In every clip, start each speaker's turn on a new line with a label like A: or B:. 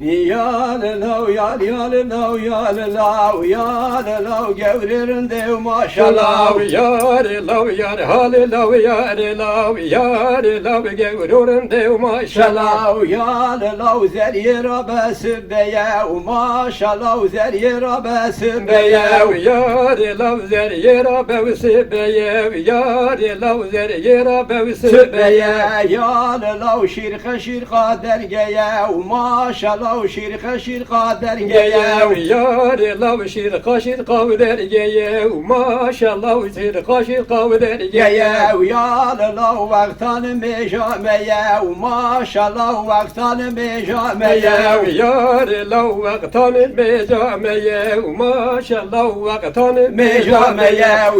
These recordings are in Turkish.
A: Yalelav yal yalelav yalelav yalelav gevririnde maşallah.
B: Yarelav yar halelav yarelav yarelav gevririnde maşallah.
A: Yalelav zeriye rabesi beye maşallah zeriye rabesi beye.
B: Yarelav zeriye rabesi beye yarelav zeriye rabesi beye.
A: Yalelav şirka şirka dergeye maşallah şirka şirka dergeye.
B: Yarelav şirka şirka dergeye maşallah şirka şirka dergeye.
A: Yalelav vaktan mecameye maşallah vaktan mecameye.
B: Yarelav vaktan mecameye maşallah vaktan
A: mecameye.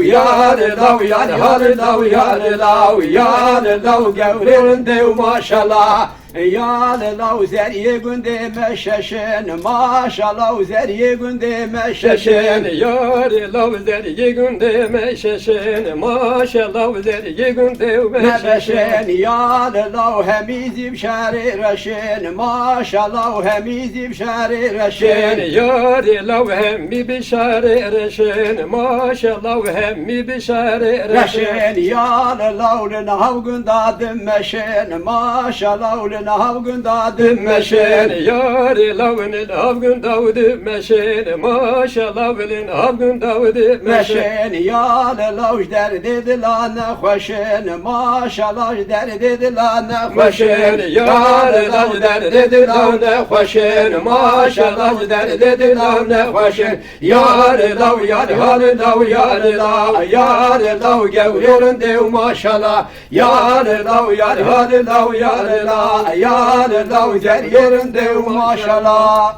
A: Yarelav yarelav yarelav yarelav gevririnde maşallah. Yalelav zeriye günde meşeşin maşallah zeriye günde meşeşin.
B: Yarelav zeriye günde meşeşin maşallah zeriye günde meşeşin.
A: Yalelav hemizim şari reşin maşallah hemizim şari reşin.
B: Yarelav hemmi bişari reşin maşallah hemmi bişari reşin.
A: Yalelav lenav gündadım meşin maşallah Havgın dadım
B: meşin yarelav havgın davdı meşin maşallah velin havgın davdı
A: meşin. Yalelav derdi lan hoşin maşallah derdi lan hoşin.
B: Yarelav derdi lan hoşin maşallah derdi lan hoşin. Yarelav yarelav yarelav yarelav gevririnde maşallah. Yarelav yarelav yarelav Yarelav zer yerinde maşallah.